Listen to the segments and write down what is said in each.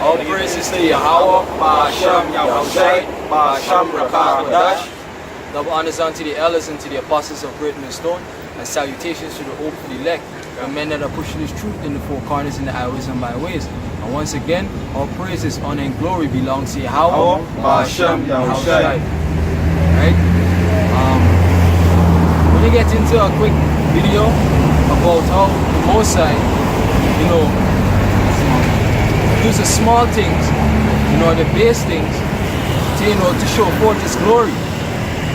All praises to Yahawah, Ba'asham Yahushai, Ba'asham Rakah. Double honors unto the elders and to the apostles of Britain and Stone, and salutations to the hopeful elect, the men that are pushing this truth in the four corners in the highways and byways. And once again, all praises, honor, and glory belongs to Yahawah, Ba'asham Yahushai. Right? We're going to get into a quick video about how the Most High, use the small things, the base things, to show forth His glory.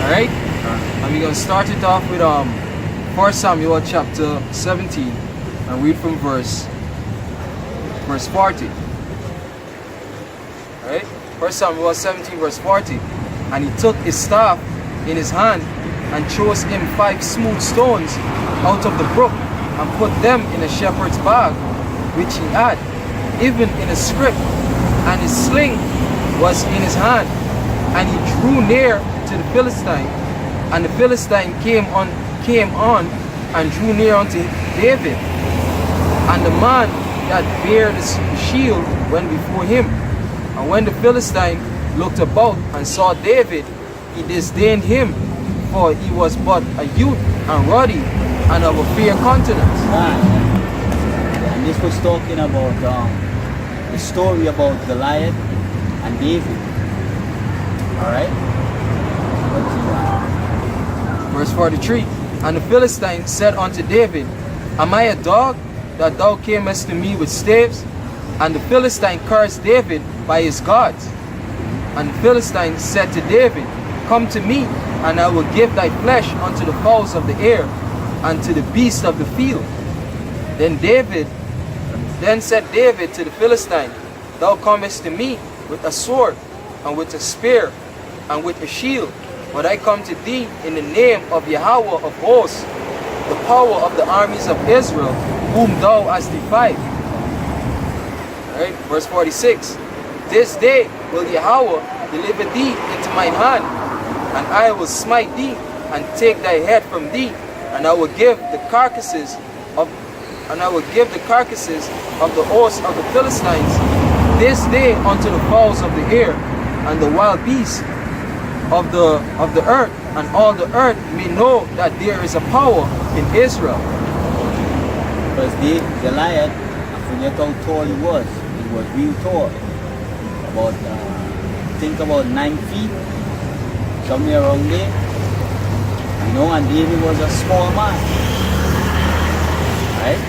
Alright? And we're going to start it off with 1 Samuel chapter 17 and read from verse 40. Alright? 1 Samuel 17 verse 40. And he took his staff in his hand and chose him 5 smooth stones out of the brook and put them in a shepherd's bag which he had, even in a scrip, and his sling was in his hand. And he drew near to the Philistine, and the Philistine came on and drew near unto David. And the man that bare the shield went before him. And when the Philistine looked about and saw David, he disdained him, for he was but a youth and ruddy and of a fair countenance. And this was talking about the story about Goliath and David. Alright? Verse 43. And the Philistine said unto David, Am I a dog, that thou camest to me with staves? And the Philistine cursed David by his gods. And the Philistine said to David, Come to me, and I will give thy flesh unto the fowls of the air, and to the beasts of the field. Then said David to the Philistine, Thou comest to me with a sword, and with a spear, and with a shield, but I come to thee in the name of Yahawah of hosts, the power of the armies of Israel, whom thou hast defied. Right? Verse 46. This day will Yahawah deliver thee into mine hand, and I will smite thee, and take thy head from thee, and I will give the carcasses of the host of the Philistines this day unto the fowls of the air, and the wild beasts of the earth, and all the earth may know that there is a power in Israel. Because Goliath, I forget how tall he was. He was real tall. Think about 9 feet, somewhere around there. And David was a small man. Right?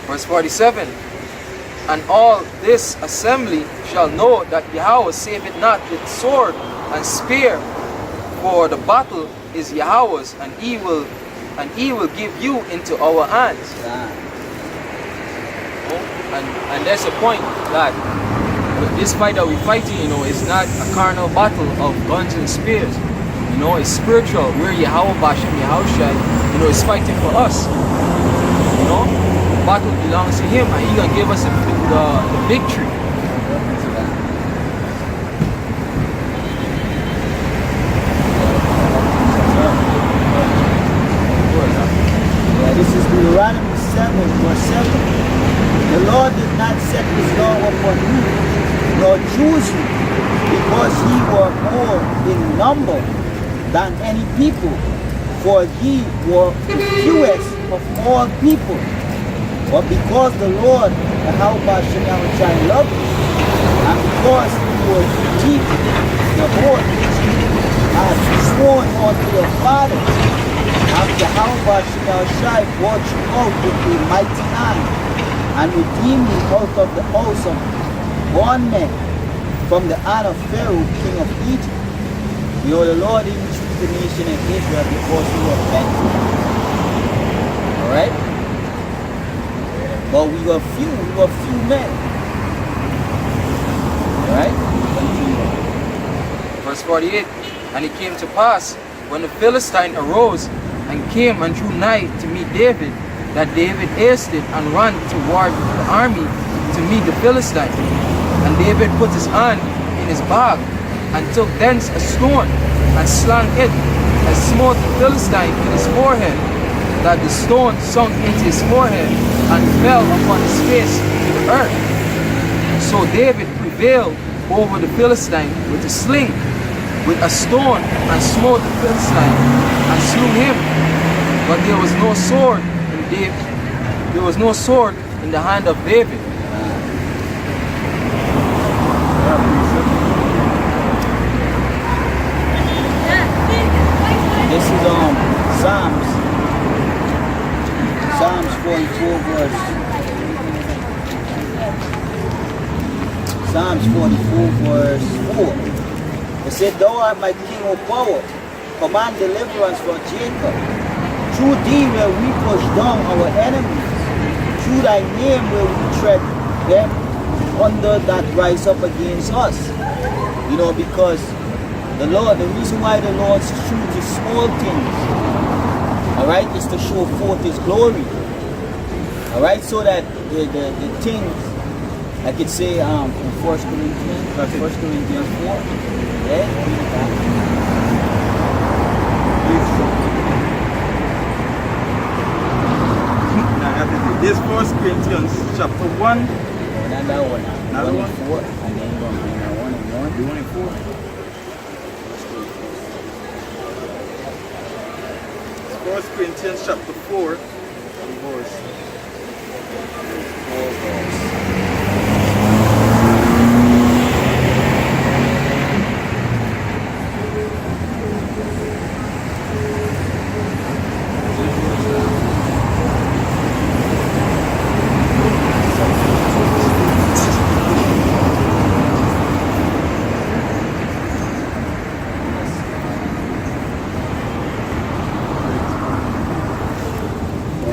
Verse 47. And all this assembly shall know that Yahawah saveth not with sword and spear, for the battle is Yahawah's, and he will give you into our hands. And that's the point, that this fight that we're fighting, is not a carnal battle of guns and spears. It's spiritual, where Yahawah Ba'asham Yahushai, is fighting for us. The battle belongs to Him, and He's gonna give us the victory. This is Deuteronomy 7, verse 7. The Lord did not set His law upon you, nor choose you, because ye were more in number than any people, for ye were the fewest of all people. But because the Lord, Yahawah loved you, and because He will keep the oath which He has sworn unto your fathers, and Yahawah brought you out with a mighty hand, and redeemed you out of the house of bondmen, from the hand of Pharaoh, king of Egypt. The Lord even chose the nation of Israel because we were plenty. Alright? But we were few men. Alright? Verse 48. And it came to pass, when the Philistine arose and came and drew nigh to meet David, that David hasted and ran toward the army to meet the Philistine. And David put his hand in his bag, and took thence a stone, and slang it, and smote the Philistine in his forehead, that the stone sunk into his forehead and fell upon his face to the earth. So David prevailed over the Philistine with a sling, with a stone, and smote the Philistine and slew him. But there was no sword in David. There was no sword in the hand of David. This is Psalms 44 verse. Psalms 44 verse 4. It said, Thou art my king, O power, command deliverance for Jacob. Through thee will we push down our enemies. Through thy name will we tread them under that rise up against us. You know, because the Lord, the reason why the Lord chooses small things, alright, is to show forth his glory. Alright, so that the things, I could say from 1 Corinthians 4, yeah? This 1 Corinthians chapter 1. No, not that one. Another 1 one? and 4. And then you're going to bring that 1 and 1. The 1 and 4. 1 Corinthians chapter 4 and verse.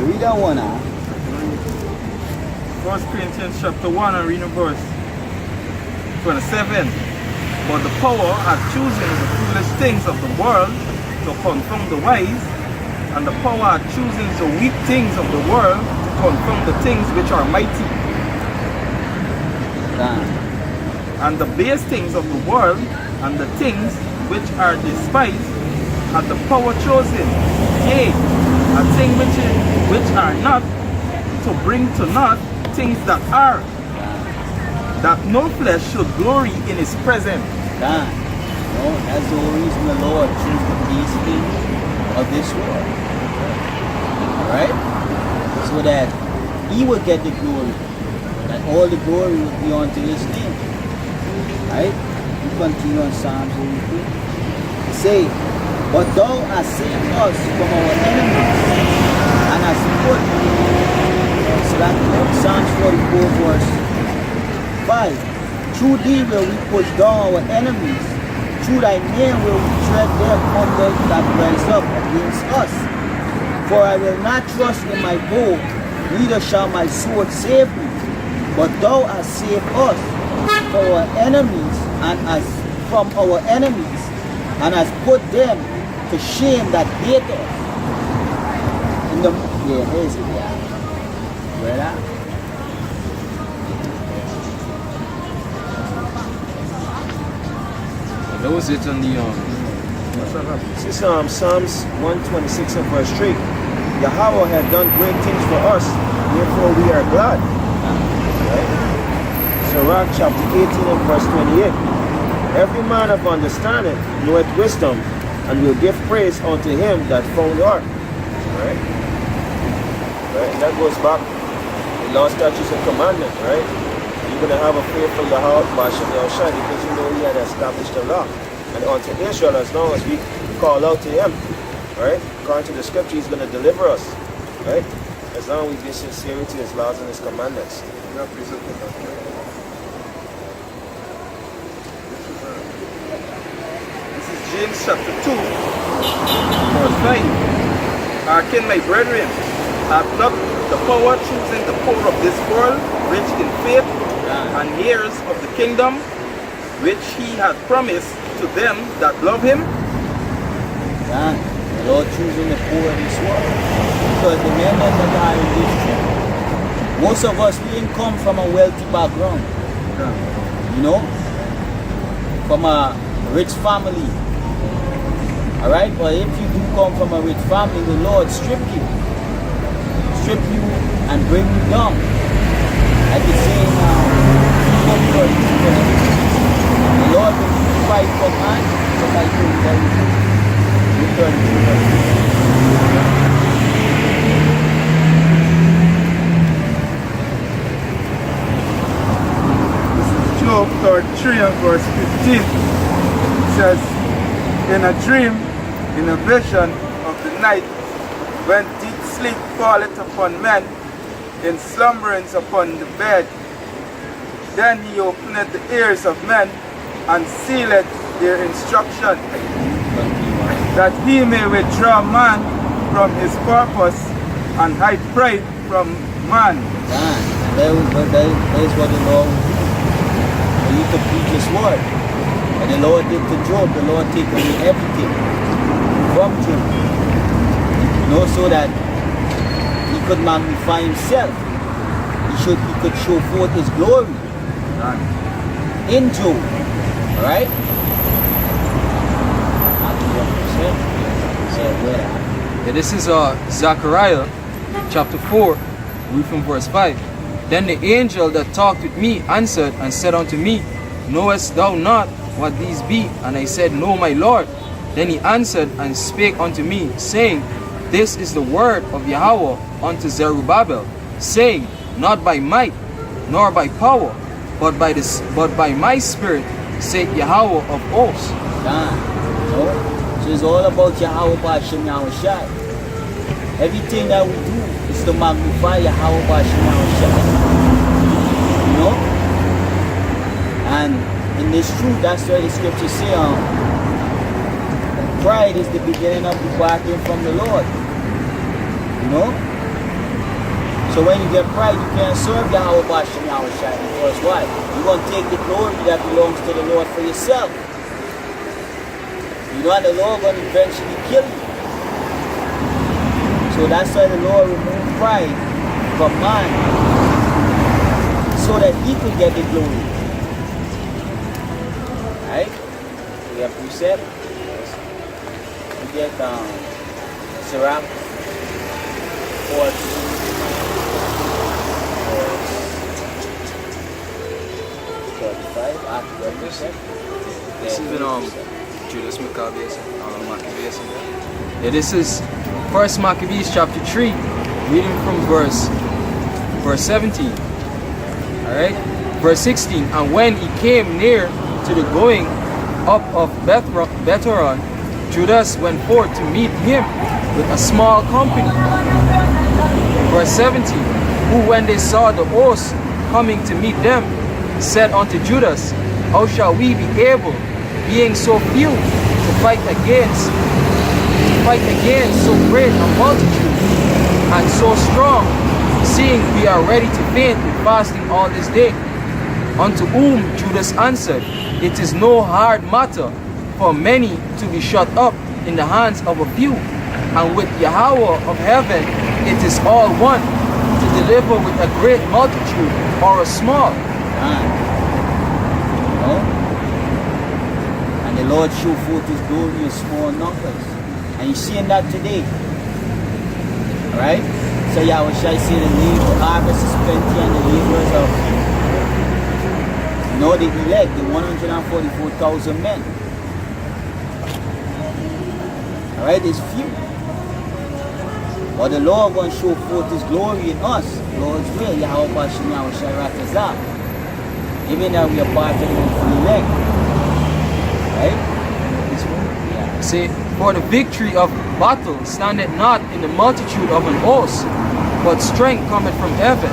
Read that one out. 1 Corinthians chapter 1 and reading verse 27. But the power hath chosen the foolish things of the world to confound the wise, and the power hath chosen the weak things of the world to confound the things which are mighty. And the base things of the world and the things which are despised hath the power chosen, yea, a thing which are not, to bring to naught things that are, that no flesh should glory in his presence. God. No, that's the whole reason the Lord chose the base things of this world. Alright? So that he would get the glory. That all the glory would be unto his name. Right? We continue on Psalms 83. It say, But thou hast saved us from our enemies, and hast put, so that Psalms 44 verse 5. Through thee will we push down our enemies, through thy name will we tread them under that rise up against us. For I will not trust in my bow, neither shall my sword save me, but thou hast saved us from our enemies, and hast put them to shame that hate us. Here's it, yeah. Brother. That was it on the This is Psalms 126 and verse 3. Yahawah had done great things for us, therefore we are glad. Right? Sirach chapter 18 and verse 28. Every man of understanding knoweth wisdom, and will give praise unto him that found her. Right? Right? And that goes back to the law, statutes, and commandments, right? You're going to have a fear for YAHAWASHI because you know he had established the law. And unto Israel, as long as we call out to him, right? According to the scripture, he's going to deliver us, right? As long as we be sincere to his laws and his commandments. This is James chapter 2, verse 9. Hearken, my brethren, hath not the power choosing the poor of this world, rich in faith, and heirs of the kingdom, which he hath promised to them that love him. God, the Lord choosing the poor of this world. Because the men that are in this truth, most of us, we didn't come from a wealthy background. You know? From a rich family. Alright? But if you do come from a rich family, the Lord strip you. strip you and bring you down. Like it's saying now, the Lord will fight for man, so I do return to Job 33 and verse 15. It says, in a dream, in a vision of the night, when deep sleep falleth upon men, in slumberings upon the bed, then he openeth the ears of men, and sealeth their instruction, that he may withdraw man from his purpose, and hide pride from man. That is what the Lord will do. For you to preach His word. And the Lord did to Job, the Lord take away everything from Job. So that he could magnify himself. He could show forth his glory in Job. Alright? Yeah, this is Zechariah chapter 4, read from verse 5. Then the angel that talked with me answered and said unto me, knowest thou not what these be? And I said, no, my Lord. Then he answered and spake unto me, saying, this is the word of Yahawah unto Zerubbabel, saying, not by might, nor by power, but by my spirit, saith Yahawah of hosts. So it's all about YAHAWASHI. Everything that we do is to magnify YAHAWASHI. And in this truth, that's why the scriptures say, pride is the beginning of departing from the Lord. So when you get pride, you can't serve YAHAWASHI. Because why? You're going to take the glory that belongs to the Lord for yourself. And the Lord going to eventually kill you. So that's why the Lord removed pride from man, so that he could get the glory. Right? We have precept. We get Sirach 4:35 after the precept. This is Judas Maccabeus, Maccabeus. Yeah, this is 1 Maccabees chapter 3, reading from verse 17. Alright? Verse 16. And when he came near to the going up of Bethhoron, Judas went forth to meet him with a small company. Verse 17. Who when they saw the host coming to meet them, said unto Judas, how shall we be able, being so few, to fight against so great a multitude and so strong, seeing we are ready to faint with fasting all this day? Unto whom Judas answered, it is no hard matter for many to be shut up in the hands of a few, and with Yahawah of heaven it is all one, to deliver with a great multitude or a small. And the Lord show forth his glory in small numbers. And you're seeing that today. Alright? So Yahweh shall say the harvest is plenty and the laborers are few. The elect, the 144,000 men. Alright, it's few. But the Lord going to show forth his glory in us. Lord's will, YAHAWASHI. Even that we are part of the elect. Right? See, for the victory of battle standeth not in the multitude of an host, but strength cometh from heaven.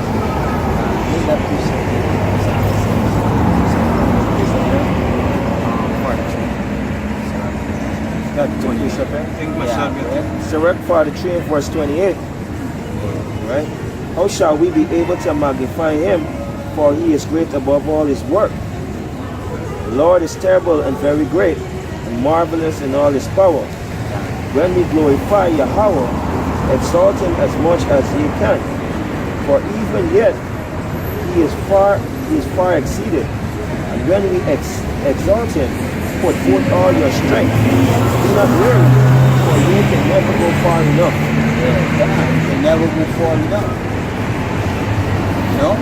Sirach 43 and verse 28. Right? How shall we be able to magnify him? For he is great above all his work. The Lord is terrible and very great, and marvelous in all his power. When we glorify Yahawah, exalt him as much as ye can. For even yet he is far exceeded. And when we exalt him, put forth all your strength. Do not weary, for you can never go far enough. Yeah, God, they never will fall enough. You know?